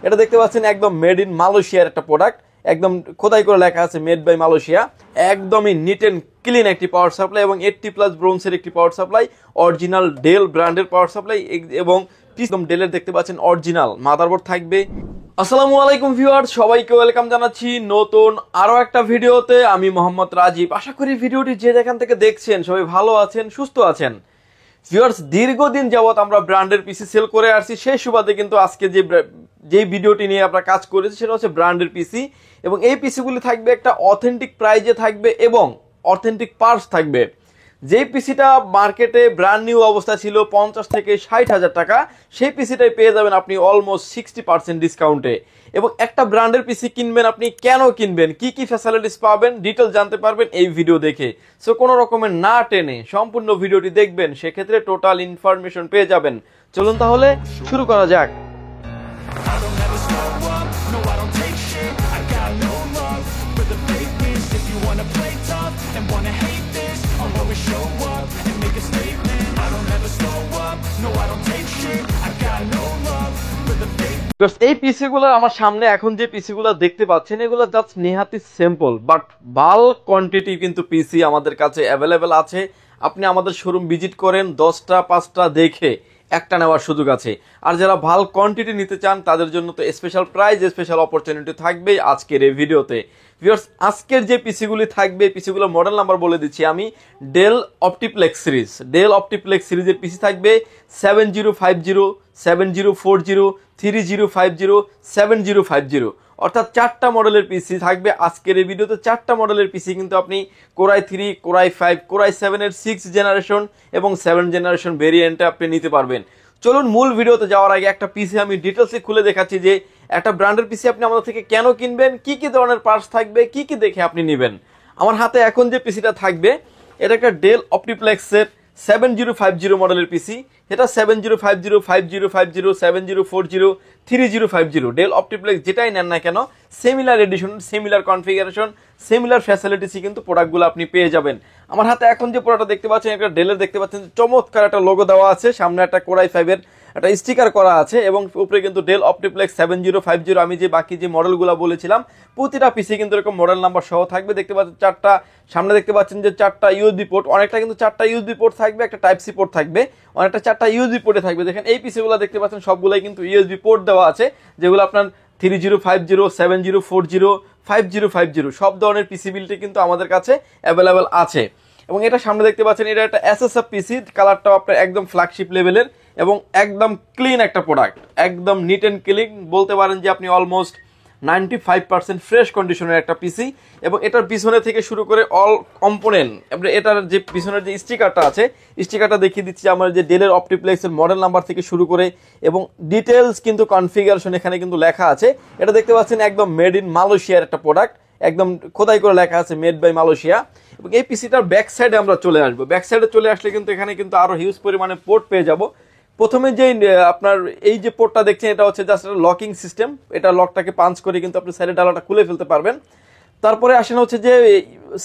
এটা দেখতে পাচ্ছেন একদম মেড ইন মালয়েশিয়ার একটা প্রোডাক্ট, একদম খোদাই করে লেখা আছে মেড বাই মালয়েশিয়া। একদমই নিট অ্যান্ড ক্লিন একটি পাওয়ার সাপ্লাই এবং 80+ ব্রোঞ্জের একটি পাওয়ার সাপ্লাই, অরিজিনাল ডেল ব্র্যান্ডের পাওয়ার সাপ্লাই এবং একদম ডেলের দেখতে পাচ্ছেন অরিজিনাল মাদারবোর্ড থাকবে। আসসালামু আলাইকুম ভিউয়ার্স, সবাইকে ওয়েলকাম জানাচ্ছি নতুন আরো একটা ভিডিওতে। আমি মোহাম্মদ রাজীব। আশা করি ভিডিওটি যে যেখান থেকে দেখছেন সবাই ভালো আছেন, সুস্থ আছেন। ভিউয়ার্স, দীর্ঘদিন যাবত আমরা ব্র্যান্ডের পিসি সেল করে আসছি, সেই সুবাদে কিন্তু আজকে যে ভিডিওটি নিয়ে আমরা কাজ করেছি সেটা হচ্ছে ব্র্যান্ডের পিসি। এবং এই পিসিগুলি থাকবে একটা অথেন্টিক প্রাইজে থাকবে এবং অথেন্টিক পার্টস থাকবে। যেই পিসিটা মার্কেটে ব্র্যান্ড নিউ অবস্থা ছিল 50 থেকে 60,000 টাকা, সেই পিসিটাই পেয়ে যাবেন আপনি অলমোস্ট 60% ডিসকাউন্টে। এবং একটা ব্র্যান্ডের পিসি কিনবেন, আপনি কেন কিনবেন, কি কি ফ্যাসিলিটিস পাবেন, ডিটেল জানতে পারবেন এই ভিডিও দেখে। সো কোনো রকমের না টেনে সম্পূর্ণ ভিডিওটি দেখবেন, সেক্ষেত্রে টোটাল ইনফরমেশন পেয়ে যাবেন। চলুন তাহলে শুরু করা যাক। এই পিসিগুলো আমার সামনে এখন যে পিসিগুলো দেখতে পাচ্ছেন, এগুলো জাস্ট নেহাতি সিম্পল, বাট বাল্ক কোয়ান্টিটি কিন্তু পিসি আমাদের কাছে অ্যাভেলেবেল আছে। আপনি আমাদের শোরুম ভিজিট করেন, 10টা 5টা দেখে একটা নেওয়ার সুযোগ আছে। আর যারা বাল্ক কোয়ান্টিটি নিতে চান তাদের জন্য তো স্পেশাল প্রাইস, স্পেশাল অপরচুনিটি থাকবে আজকের এই ভিডিওতে। ভিউয়ার্স, আজকের যে পিসিগুলি থাকবে, পিসিগুলোর মডেল নাম্বার বলে দিচ্ছি আমি। Del OptiPlex series, del OptiPlex সিরিজের পিসি থাকবে 7050, 7040, 3050, 7050, অর্থাৎ 4টা মডেলের পিসি থাকবে আজকের এই ভিডিওতে। 4টা মডেলের পিসি কিন্তু আপনি কোরাই 3, কোরাই 5, কোরাই 7 এর 6 জেনারেশন এবং 7 জেনারেশন ভেরিয়েন্টে আপনি নিতে পারবেন। চলুন মূল ভিডিওতে যাওয়ার আগে একটা পিসি আমি ডিটেলসে খুলে দেখাচ্ছি যে একটা ব্র্যান্ডের পিসি আপনি আমাদের থেকে কেন কিনবেন, কি কি ধরনের পার্টস থাকবে, কি কি দেখে আপনি নেবেন। আমার হাতে এখন যে পিসিটা থাকবে এটা একটা ডেল অপটিপ্লেক্সের 7050 মডেলের পিসি। এটা 7050, 5050, 7040, 3050 ডেল অপটিপ্লেক্স যেটাই নেন না কেন, similar edition, similar configuration, similar ফ্যাসিলিটিসই কিন্তু প্রোডাক্টগুলো আপনি পেয়ে যাবেন। আমার হাতে এখন যে প্রোডাক্টটা দেখতে পাচ্ছেন, একটা ডেলের দেখতে পাচ্ছেন, চমৎকার একটা লোগো দেওয়া আছে, সামনে একটা কোরাই 5 এর একটা স্টিকার করা আছে এবং উপরে কিন্তু ডেল অপটিপ্লেক্স 7050। আমি যে বাকি যে মডেলগুলো বলেছিলাম প্রতিটা পিসি কিন্তু এরকম মডেল নাম্বার সহ থাকবে। দেখতে পাচ্ছেন 4টা, সামনে দেখতে পাচ্ছেন যে 4টা ইউএসবি পোর্ট, অনেকটা কিন্তু 4টা ইউএসবি পোর্ট থাকবে, একটা টাইপ সি পোর্ট থাকবে, অনেকটা 4টা ইউএসবি পোর্টে থাকবে। দেখেন এই পিসিগুলো দেখতে পাচ্ছেন সবগুলাই কিন্তু ইউএসবি পোর্ট দেওয়া আছে, যেগুলো আপনার 3050, 7040, 5050 সব ধরনের পিসিবিলিটি কিন্তু আমাদের কাছে অ্যাভেলেবেল আছে। এবং এটা সামনে দেখতে পাচ্ছেন এটা একটা এসএসএফ পিসি, কালারটাও আপনার একদম ফ্ল্যাগশিপ লেভেলের এবং একদম ক্লিন একটা প্রোডাক্ট, একদম নিট অ্যান্ড ক্লিন বলতে পারেন যে আপনি অলমোস্ট 95% ফ্রেশ কন্ডিশনের একটা পিসি। এবং এটার পিছনে থেকে শুরু করে অল কম্পোনেন্ট, এটার যে পিছনের যে স্টিকারটা আছে, স্টিকারটা দেখিয়ে দিচ্ছি আমার যে ডেলের অপটিপ্লেক্সের মডেল নাম্বার থেকে শুরু করে এবং ডিটেলস কিন্তু কনফিগারেশন এখানে কিন্তু লেখা আছে। এটা দেখতে পাচ্ছেন একদম মেড ইন মালয়েশিয়ার একটা প্রোডাক্ট, একদম খোদাই করে লেখা আছে মেড বাই মালয়েশিয়া। এবং এই পিসিটার ব্যাক সাইডে আমরা চলে আসবো। ব্যাক সাইডে চলে আসলে কিন্তু এখানে কিন্তু আরো হিউজ পরিমাণে পোর্ট পেয়ে যাব। প্রথমে যে আপনার এই যে পোর্টটা দেখছেন এটা হচ্ছে জাস্ট লকিং সিস্টেম, এটা লকটাকে পাঞ্চ করে কিন্তু আপনি সাইডের ডালাটা খুলে ফেলতে পারবেন। তারপরে আসেন হচ্ছে যে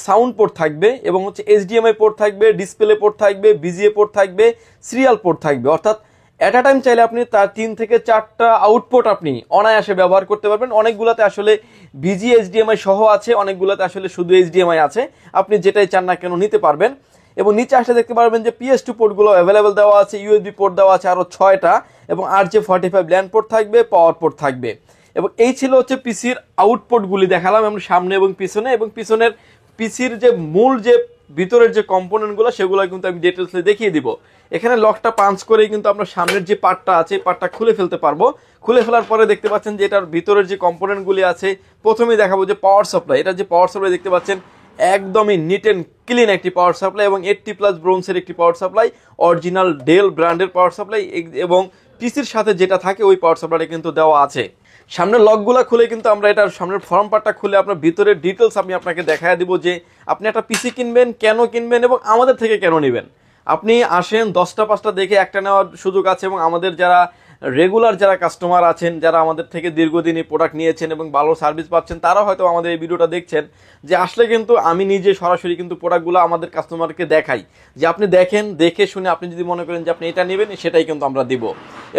সাউন্ড পোর্ট থাকবে এবং হচ্ছে এইচডিএমআই পোর্ট থাকবে, ডিসপ্লে পোর্ট থাকবে, বিজিএ পোর্ট থাকবে, সিরিয়াল পোর্ট থাকবে। অর্থাৎ এট আ টাইম চাইলে আপনি তার 3 থেকে 4টা আউটপুট আপনি অনায়াসে ব্যবহার করতে পারবেন। অনেকগুলোতে আসলে বিজি এইচডিএমআই সহ আছে, অনেকগুলোতে আসলে শুধু এইচডিএমআই আছে, আপনি যেটাই চান না কেন নিতে পারবেন। এবং নিচে আসলে দেখতে পারবেন যে PS2 পোর্টগুলো অ্যাভেলেবেল দেওয়া আছে, ইউএসবি পোর্ট দেওয়া আছে আরো 6টা এবং RJ45 ল্যান্ড পোর্ট থাকবে, পাওয়ার পোর্ট থাকবে। এবং এই ছিল হচ্ছে পিসির আউটপুটগুলি দেখালাম আমরা সামনে এবং পিছনে। এবং পিছনের পিসির যে মূল যে ভিতরের যে কম্পোনেন্টগুলো সেগুলো কিন্তু আমি ডিটেলসে দেখিয়ে দিব। এখানে লকটা পাঞ্চ করেই কিন্তু আমরা সামনের যে পার্টটা আছে পার্টটা খুলে ফেলতে পারবো। খুলে ফেলার পরে দেখতে পাচ্ছেন যে এটার ভিতরের যে কম্পোনেন্টগুলি আছে, প্রথমেই দেখাবো যে পাওয়ার সাপ্লাই। এটা যে পাওয়ার সাপ্লাই দেখতে পাচ্ছেন একদমই নিট অ্যান্ড ক্লিন একটি পাওয়ার সাপ্লাই এবং 80+ ব্রোঞ্জের একটি পাওয়ার সাপ্লাই, অরিজিনাল ডেল ব্র্যান্ডের পাওয়ার সাপ্লাই। এবং পিসির সাথে যেটা থাকে ওই পাওয়ার সাপ্লাইটা কিন্তু দেওয়া আছে। সামনের লকগুলো খুলে কিন্তু আমরা এটার সামনের ফর্ম পার্টটা খুলে আপনার ভিতরের ডিটেলস আমি আপনাকে দেখায় দিব যে আপনি একটা পিসি কিনবেন, কেন কিনবেন এবং আমাদের থেকে কেন নেবেন। আপনি আসেন, 10টা 5টা দেখে একটা নেওয়ার সুযোগ আছে এবং আমাদের যারা রেগুলার যারা কাস্টমার আছেন, যারা আমাদের থেকে দীর্ঘদিন এই প্রোডাক্ট নিয়েছেন এবং ভালো সার্ভিস পাচ্ছেন, তারা হয়তো আমাদের এই ভিডিওটা দেখছেন। যে আসলে কিন্তু আমি নিজে সরাসরি কিন্তু প্রোডাক্টগুলো আমাদের কাস্টমারকে দেখাই, যে আপনি দেখেন, দেখে শুনে আপনি যদি মনে করেন যে আপনি এটা নেবেন, সেটাই কিন্তু আমরা দিব।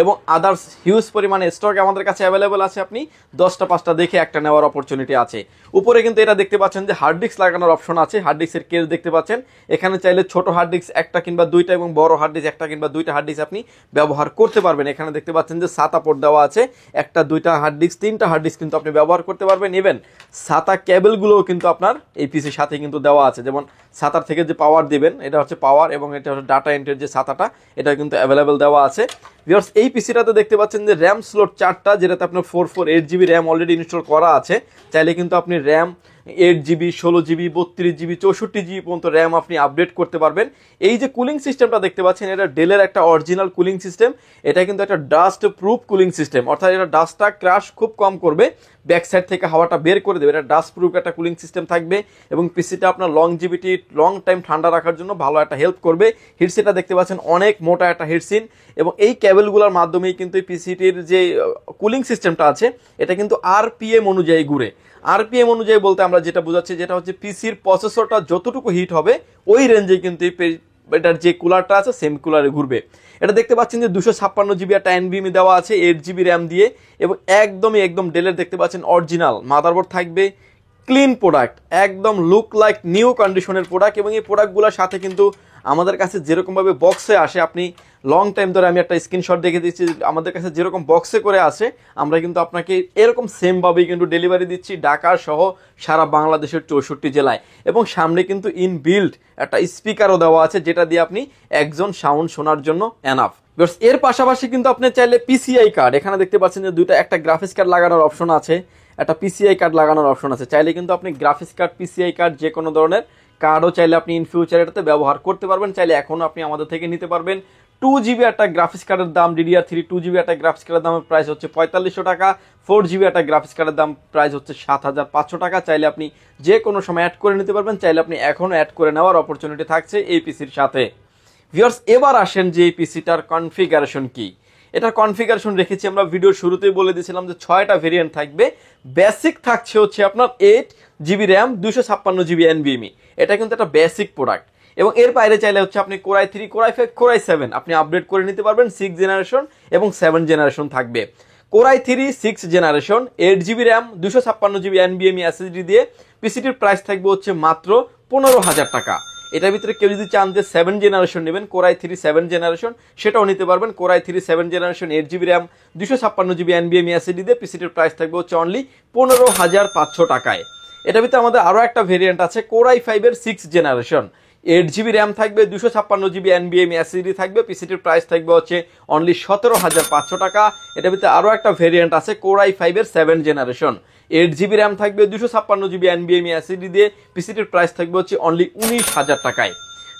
এবং আদার্স হিউজ পরিমাণে স্টক আমাদের কাছে অ্যাভেলেবেল আছে, আপনি 10টা 5টা দেখে একটা নেওয়ার অপরচুনিটি আছে। উপরে কিন্তু এটা দেখতে পাচ্ছেন যে হার্ড ডিস্ক লাগানোর অপশন আছে, হার্ড ডিস্কের কেস দেখতে পাচ্ছেন। এখানে চাইলে ছোট হার্ড ডিস্ক একটা কিংবা দুইটা এবং বড় হার্ড ডিস্ক একটা কিংবা দুইটা হার্ড ডিস্ক আপনি ব্যবহার করতে পারবেন। এখানে দেখতে পাচ্ছেন যে সাতা পোর্ট দেওয়া আছে, একটা দুইটা হার্ড ডিস্ক তিনটা হার্ড ডিস্ক কিন্তু আপনি ব্যবহার করতে পারবেন। ইভেন সাতা কেবলগুলোও কিন্তু আপনার এই পিসির সাথে কিন্তু দেওয়া আছে, যেমন সাতার থেকে যে পাওয়ার দিবেন এটা হচ্ছে পাওয়ার, এবং এটা হচ্ছে ডাটা এন্ট্রির যে সাতাটা, এটা কিন্তু অ্যাভেলেবেল দেওয়া আছে। ভিউয়ার্স, এই পিসিটাতে দেখতে পাচ্ছেন যে র্যাম স্লট 4টা, যেটাতে আপনার 448GB র্যাম অলরেডি ইনস্টল করা আছে। চাইলে কিন্তু আপনি RAM 8GB, 16GB, 32GB, 64GB পর্যন্ত র্যাম আপনি আপডেট করতে পারবেন। এই যে কুলিং সিস্টেমটা দেখতে পাচ্ছেন, এটা ডেলের একটা অরিজিনাল কুলিং সিস্টেম। এটা কিন্তু একটা ডাস্ট প্রুফ কুলিং সিস্টেম, অর্থাৎ এটা ডাস্টটা ক্রাশ খুব কম করবে, ব্যাক সাইড থেকে হাওয়াটা বের করে দেবে। এটা ডাস্ট প্রুফ একটা কুলিং সিস্টেম থাকবে, এবং পিসিটা আপনার লংজিভিটি, লং টাইম ঠান্ডা রাখার জন্য ভালো একটা হেল্প করবে। হিটসিনটা দেখতে পাচ্ছেন অনেক মোটা একটা হিটসিন, এবং এই কেবলগুলোর মাধ্যমেই কিন্তু এই পিসিটির যে কুলিং সিস্টেমটা আছে, এটা কিন্তু আরপিএম অনুযায়ী ঘুরে। আরপিএম অনুযায়ী বলতে আমরা যেটা বোঝাচ্ছি, যেটা হচ্ছে পিসির প্রসেসরটা যতটুকু হিট হবে ওই রেঞ্জে কিন্তু এটার যে কুলারটা আছে সেম কুলারে ঘুরবে। এটা দেখতে পাচ্ছেন যে 256GB একটা এনভিএমই দেওয়া আছে 8GB র্যাম দিয়ে, এবং একদম ডেলের দেখতে পাচ্ছেন অরিজিনাল মাদারবোর্ড থাকবে। ক্লিন প্রোডাক্ট, একদম লুক লাইক নিউ কন্ডিশনের প্রোডাক্ট। এবং এই প্রোডাক্টগুলোর সাথে কিন্তু আমাদের কাছে যেরকমভাবে বক্সে আসে, আপনি লং টাইম ধরে আমি একটা স্ক্রিনশট দেখে দিচ্ছি, আমাদের কাছে যেরকম বক্সে করে আসে, আমরা কিন্তু আপনাকে এরকম সেমভাবেই কিন্তু ডেলিভারি দিচ্ছি ঢাকা সহ সারা বাংলাদেশের 64 জেলায়। এবং সামনে কিন্তু ইনবিল্ট একটা স্পিকারও দেওয়া আছে, যেটা দিয়ে আপনি একজন সাউন্ড শোনার জন্য এনাফ। এর পাশাপাশি কিন্তু আপনি চাইলে পিসিআই কার্ড, এখানে দেখতে পাচ্ছেন যে দুইটা, একটা গ্রাফিক্স কার্ড লাগানোর অপশন আছে, একটা পিসিআই কার্ড লাগানোর অপশন আছে। চাইলে কিন্তু আপনি গ্রাফিক্স কার্ড, পিসিআই কার্ড, যে কোনো ধরনের কার্ডও চাইলে আপনি ইন ফিউচার এটাতে ব্যবহার করতে পারবেন। চাইলে এখনও আপনি আমাদের থেকে নিতে পারবেন। 2GB একটা গ্রাফিক্স কার্ডের দাম, DDR3 2GB একটা গ্রাফিক্স কার্ডের দামের প্রাইস হচ্ছে 4500 টাকা। 4GB একটা গ্রাফিক্স কার্ডের দাম প্রাইস হচ্ছে 7500 টাকা। চাইলে আপনি যে কোনো সময় অ্যাড করে নিতে পারবেন, চাইলে আপনি এখনও অ্যাড করে নেওয়ার অপরচুনিটি থাকছে এই পিসির সাথে। ভিউয়ার্স, এবার আসেন যে এই পিসিটার কনফিগারেশন কি। এটার কনফিগারেশন রেখেছি আমরা ভিডিওর শুরুতেই বলে দিয়েছিলাম যে 6টা ভেরিয়েন্ট থাকবে। বেসিক থাকছে হচ্ছে আপনার 8GB র্যাম, 256GB NVMe। এটা কিন্তু একটা বেসিক প্রোডাক্ট। এবং এর বাইরে চাইলে হচ্ছে আপনি Core i3, Core i5, Core i7 আপনি আপডেট করে নিতে পারবেন। 6 জেনারেশন এবং 7 জেনারেশন থাকবে। Core i3 6 generation, 8GB RAM, 256GB NVMe SSD দিয়ে পিসিটির প্রাইস থাকবে হচ্ছে মাত্র 15,000 টাকা। এটার ভিতরে কেউ যদি চান যে 7 জেনারেশন নেবেন, Core i3 7 জেনারেশন, সেটাও নিতে পারবেন। Core i3 7 generation, 8GB RAM, 256GB NVMe SSD দিয়ে পিসিটির প্রাইস থাকবে হচ্ছে অনলি 15,500 টাকায়। এটার ভিতরে আমাদের আরও একটা ভেরিয়েন্ট আছে Core i5 এর 6 জেনারেশন, 8GB র্যাম থাকবে, 256GB NVMe SSD থাকবে, পিসিটির প্রাইস থাকবে হচ্ছে অনলি 17,500 টাকা। এটার ভিতরে আরও একটা ভেরিয়েন্ট আছে Core i5 এর 7 জেনারেশন, 8GB র্যাম থাকবে, 256GB NVMe SSD দিয়ে পিসিটির প্রাইস থাকবে হচ্ছে অনলি 19,000 টাকায়।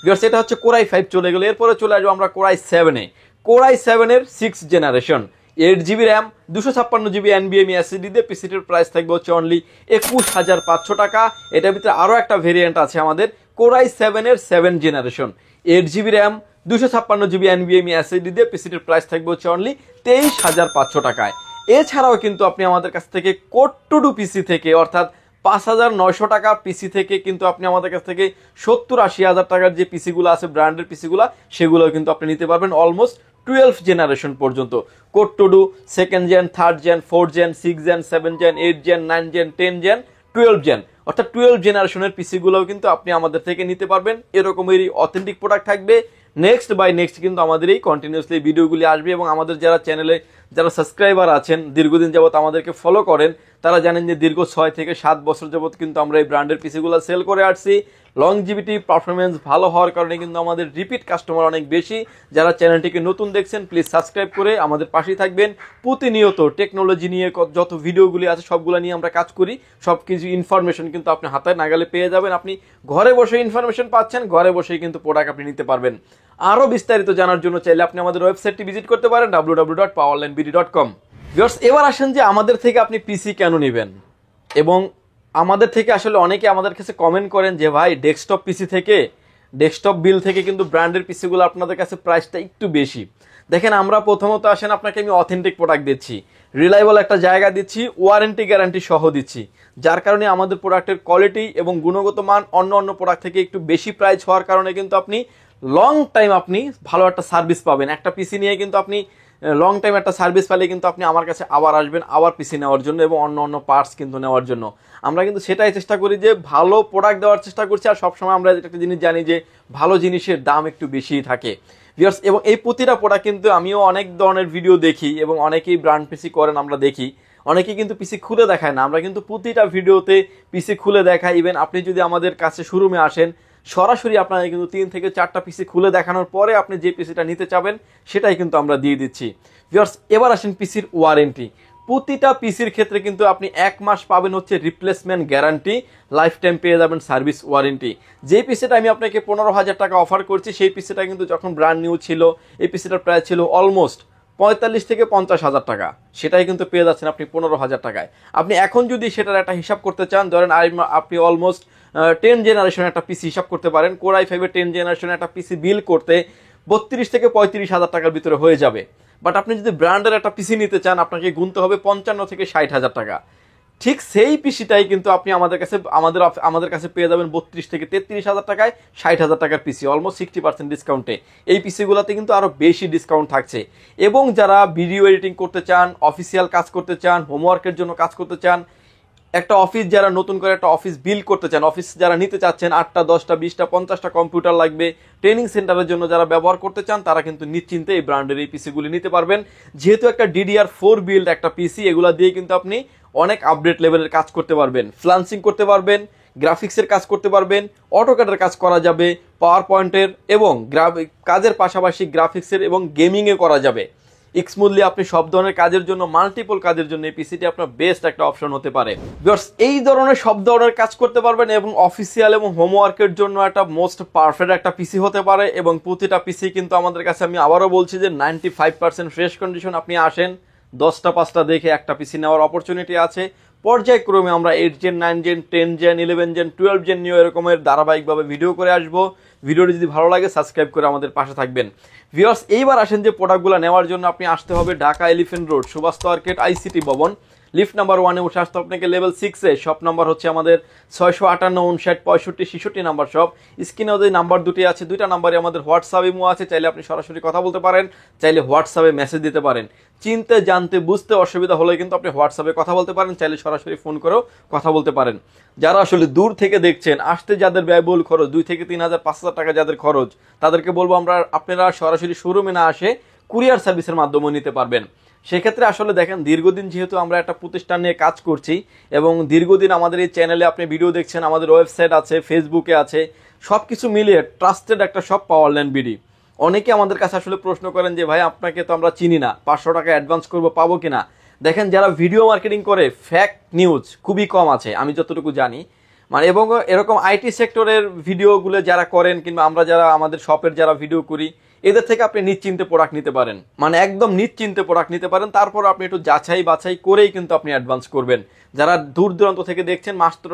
ভিউয়ার্স, এটা হচ্ছে Core i5 চলে গেল। এরপরে চলে আসবো আমরা Core i7 এ। Core i7 এর 6 generation, 8GB RAM, 256GB NVMe SSD দিয়ে পিসিটির প্রাইস থাকবে হচ্ছে অনলি 21,500 টাকা। এটার ভিতরে আরও একটা ভেরিয়েন্ট আছে আমাদের Core i7 এর 7 generation, 8GB RAM, 256GB NVMe SSD দিয়ে পিসিটির প্রাইস থাকবে হচ্ছে অনলি 23,500 টাকায়। এছাড়াও কিন্তু আপনি আমাদের কাছ থেকে কোড টু ডু পিসি থেকে, অর্থাৎ 5,900 টাকা পিসি থেকে কিন্তু আপনি আমাদের কাছ থেকে 70-80 হাজার টাকার যে পিসিগুলো আছে, ব্র্যান্ডের পিসিগুলো, সেগুলোও কিন্তু আপনি নিতে পারবেন অলমোস্ট 12 জেনারেশন পর্যন্ত। Core two duo 2nd gen, 3rd gen, 4th gen, 6th gen, 7th gen, 8th gen, 9th gen, 10th gen, 12th gen, অর্থাৎ 12 জেনারেশনের পিসিগুলোও কিন্তু আপনি আমাদের থেকে নিতে পারবেন। এরকমেরই অথেন্টিক প্রোডাক্ট থাকবে। নেক্সট বাই নেক্সট কিন্তু আমাদের এই কন্টিনিউসলি ভিডিওগুলি আসবে। এবং আমাদের যারা চ্যানেলে যারা সাবস্ক্রাইবার আছেন, দীর্ঘদিন যাবত আমাদেরকে ফলো করেন, তারা জানেন যে দীর্ঘ 6 থেকে 7 বছর যাবত কিন্তু আমরা এই ব্র্যান্ডের পিসিগুলো সেল করে আসছি। লংজিভিটি, পারফরমেন্স ভালো হওয়ার কারণে কিন্তু আমাদের রিপিট কাস্টমার অনেক বেশি। যারা চ্যানেলটিকে নতুন দেখছেন, প্লিজ সাবস্ক্রাইব করে আমাদের পাশেই থাকবেন। প্রতিনিয়ত টেকনোলজি নিয়ে যত ভিডিওগুলি আছে সবগুলো নিয়ে আমরা কাজ করি। সব কিছু ইনফরমেশন কিন্তু আপনি হাতে নাগালে পেয়ে যাবেন। আপনি ঘরে বসে ইনফরমেশন পাচ্ছেন, ঘরে বসেই কিন্তু প্রোডাক্ট আপনি নিতে পারবেন। আরও বিস্তারিত জানার জন্য চাইলে আপনি আমাদের ওয়েবসাইটটি ভিজিট করতে পারেন www.powerlinebd.com। ভিউয়ার্স, এবার আসেন যে আমাদের থেকে আপনি পিসি কেন নেবেন। এবং আমাদের থেকে আসলে অনেকে আমাদের কাছে কমেন্ট করেন যে ভাই, ডেস্কটপ পিসি থেকে, ডেস্কটপ বিল থেকে কিন্তু ব্র্যান্ডের পিসিগুলো আপনাদের কাছে প্রাইসটা একটু বেশি। দেখেন আমরা প্রথমত আসেন আপনাকে আমি অথেন্টিক প্রোডাক্ট দিচ্ছি, রিলায়েবল একটা জায়গা দিচ্ছি, ওয়ারেন্টি গ্যারান্টি সহ দিচ্ছি, যার কারণে আমাদের প্রোডাক্টের কোয়ালিটি এবং গুণগত মান অন্য অন্য প্রোডাক্ট থেকে একটু বেশি প্রাইস হওয়ার কারণে কিন্তু আপনি লং টাইম আপনি ভালো একটা সার্ভিস পাবেন। একটা পিসি নিয়ে কিন্তু আপনি লং টাইম একটা সার্ভিস পেলে কিন্তু আপনি আমার কাছে আবার আসবেন আবার পিসি নেওয়ার জন্য এবং অন্য অন্য পার্টস কিন্তু নেওয়ার জন্য। আমরা কিন্তু সেটাই চেষ্টা করি যে ভালো প্রোডাক্ট দেওয়ার চেষ্টা করছি, আর সবসময় আমরা একটা জিনিস জানি যে ভালো জিনিসের দাম একটু বেশিই থাকে ভিউয়ার্স। এবং এই প্রতিটা প্রোডাক্ট কিন্তু আমিও অনেক ধরনের ভিডিও দেখি এবং অনেকেই ব্র্যান্ড পিসি করেন আমরা দেখি, অনেকেই কিন্তু পিসি খুলে দেখায় না, আমরা কিন্তু প্রতিটা ভিডিওতে পিসি খুলে দেখাই। ইভেন আপনি যদি আমাদের কাছে শোরুমে আসেন সরাসরি আপনাকে কিন্তু 3 থেকে 4টা পিসি খুলে দেখানোর পরে আপনি যে পিসিটা নিতে চাবেন সেটাই কিন্তু আমরা দিয়ে দিচ্ছি ভিউয়ার্স। এবার আসেন পিসির ওয়ারেন্টি। প্রতিটা পিসির ক্ষেত্রে কিন্তু আপনি 1 মাস পাবেন হচ্ছে রিপ্লেসমেন্ট গ্যারান্টি, লাইফ টাইম পেয়ে যাবেন সার্ভিস ওয়ারেন্টি। যে পিসিটা আমি আপনাকে 15,000 টাকা অফার করছি সেই পিসিটা কিন্তু যখন ব্র্যান্ড নিউ ছিল এই পিসিটার প্রাইস ছিল অলমোস্ট 45 থেকে 50,000 টাকা, সেটাই কিন্তু পেয়ে যাচ্ছেন আপনি 15,000 টাকায়। আপনি এখন যদি সেটার একটা হিসাব করতে চান, ধরেন আপনি অলমোস্ট 10 জেনারেশনের একটা পিসি হিসাব করতে পারেন, কোর i5 10 জেনারেশনের একটা পিসি বিল করতে 32 থেকে 35,000 টাকার ভিতরে হয়ে যাবে। বাট আপনি যদি ব্র্যান্ডের একটা পিসি নিতে চান আপনাকে গুনতে হবে 55 থেকে 60,000 টাকা। ঠিক সেই পিসিটাই কিন্তু আপনি আমাদের কাছে পেয়ে যাবেন 32 থেকে 33,000 টাকায় 60,000 টাকার পিসি, অলমোস্ট 60% ডিসকাউন্টে। এই পিসিগুলোতে কিন্তু আরো বেশি ডিসকাউন্ট থাকছে। এবং যারা ভিডিও এডিটিং করতে চান, অফিসিয়াল কাজ করতে চান, হোমওয়ার্কের জন্য কাজ করতে চান, একটা অফিস যারা নতুন করে একটা অফিস বিল্ড করতে চান, অফিস যারা নিতে চাচ্ছেন 8টা 10টা 20টা 50টা কম্পিউটার লাগবে, ট্রেনিং সেন্টারের জন্য যারা ব্যবহার করতে চান তারা কিন্তু নিশ্চিন্তে এই ব্র্যান্ডের এই পিসিগুলি নিতে পারবেন। যেহেতু একটা DDR4 বিল্ড একটা পিসি, এগুলা দিয়ে কিন্তু আপনি অনেক আপডেট লেভেলের কাজ করতে পারবেন, ফ্লান্সিং করতে পারবেন, গ্রাফিক্সের কাজ করতে পারবেন, অটোক্যাডের কাজ করা যাবে, পাওয়ার পয়েন্টের এবং কাজের পাশাপাশি গ্রাফিক্সের এবং গেমিংয়ে করা যাবে। স্মুথলি আপনি সব ধরনের কাজের জন্য, মাল্টিপল কাজের জন্য এই পিসিটি আপনার বেস্ট একটা অপশন হতে পারে ভিউয়ার্স। এই ধরনের সব ধরনের কাজ করতে পারবেন এবং অফিসিয়াল এবং হোমওয়ার্কের জন্য একটা মোস্ট পারফেক্ট একটা পিসি হতে পারে। এবং প্রতিটা পিসি কিন্তু আমাদের কাছে, আমি আবারও বলছি যে 95% ফ্রেশ কন্ডিশন। আপনি আসেন 10টা 5টা দেখে একটা পিসি নেওয়ার অপরচুনিটি আছে। পর্যায়ক্রমে আমরা 8 gen 9 gen 10 gen 11 gen 12 gen নিয়ে এরকমের ধারাবাহিকভাবে ভিডিও করে আসবো। ভিডিওটি যদি ভালো লাগে সাবস্ক্রাইব করে আমাদের পাশে থাকবেন ভিউয়ার্স। এইবার আসেন যে প্রোডাক্টগুলো নেওয়ার জন্য আপনি আসতে হবে Dhaka elephant road Subhash market ICT ভবন, লিফট নাম্বার 1-এ উঠে আসতে আপনাকে লেভেল 6-এ। শপ নাম্বার হচ্ছে আমাদের 658 59 65 66 নাম্বার শপ। স্ক্রিনে ওদের নাম্বার দুটি আছে, দুইটা নাম্বারে আমাদের হোয়াটসঅ্যাপ ইমো আছে, চাইলে আপনি সরাসরি কথা বলতে পারেন, চাইলে হোয়াটসঅ্যাপে মেসেজ দিতে পারেন। চিনতে জানতে বুঝতে অসুবিধা হলে কিন্তু আপনি হোয়াটসঅ্যাপে কথা বলতে পারেন, চাইলে সরাসরি ফোন করেও কথা বলতে পারেন। যারা আসলে দূর থেকে দেখছেন, আসতে যাদের ব্যয়বহুল খরচ 2 থেকে 3,000 5,000 টাকা যাদের খরচ, তাদেরকে বলবো আপনারা সরাসরি শোরুমে না আসে কুরিয়ার সার্ভিসের মাধ্যমে নিতে পারবেন। সেক্ষেত্রে আসলে দেখেন, দীর্ঘদিন যেহেতু আমরা একটা প্রতিষ্ঠান নিয়ে কাজ করছি এবং দীর্ঘদিন আমাদের এই চ্যানেলে আপনি ভিডিও দেখছেন, আমাদের ওয়েবসাইট আছে, ফেসবুকে আছে, সবকিছু মিলিয়ে ট্রাস্টেড একটা শপ পাওয়ারল্যান্ড বিডি। অনেকে আমাদের কাছে আসলে প্রশ্ন করেন যে ভাই আপনাকে তো আমরা চিনি না, 500 টাকা অ্যাডভান্স করবো, পাবো কিনা। দেখেন, যারা ভিডিও মার্কেটিং করে ফ্যাক নিউজ খুবই কম আছে আমি যতটুকু জানি, মানে এবং এরকম আইটি সেক্টরের ভিডিওগুলো যারা করেন কিংবা আমরা যারা আমাদের শপের যারা ভিডিও করি, এদের থেকে আপনি নিশ্চিন্তে প্রোডাক্ট নিতে পারেন, মানে একদম নিশ্চিন্তে প্রোডাক্ট নিতে পারেন। তারপর আপনি একটু যাচাই বাছাই করেই কিন্তু আপনি অ্যাডভান্স করবেন। যারা দূর দূরান্ত থেকে দেখছেন, মাত্র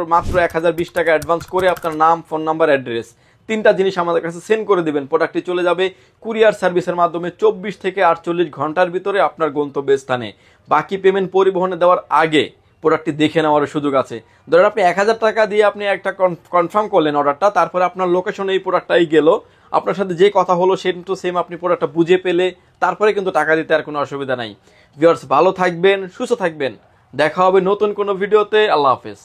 1020 টাকা অ্যাডভান্স করে আপনার নাম, ফোন নাম্বার, অ্যাড্রেস 3টা জিনিস আমাদের কাছে সেন্ড করে দিবেন, প্রোডাক্টটি চলে যাবে কুরিয়ার সার্ভিসের মাধ্যমে 24 থেকে 48 ঘন্টার ভিতরে আপনার গন্তব্যস্থানে। বাকি পেমেন্ট পরিবহনে দেওয়ার আগে প্রোডাক্টটি দেখে নেওয়ার সুযোগ আছে। ধরেন আপনি 1000 টাকা দিয়ে আপনি একটা কনফার্ম করলেন অর্ডারটা, তারপরে আপনার লোকেশনে এই প্রোডাক্টটাই গেল, আপনার সাথে যে কথা হলো সেম টু সেম আপনি প্রোডাক্টটা বুঝে পেলে তারপরে কিন্তু টাকা দিতে আর কোনো অসুবিধা নাই। ভিউয়ার্স, ভালো থাকবেন, সুস্থ থাকবেন, দেখা হবে নতুন কোনো ভিডিওতে। আল্লাহ হাফেজ।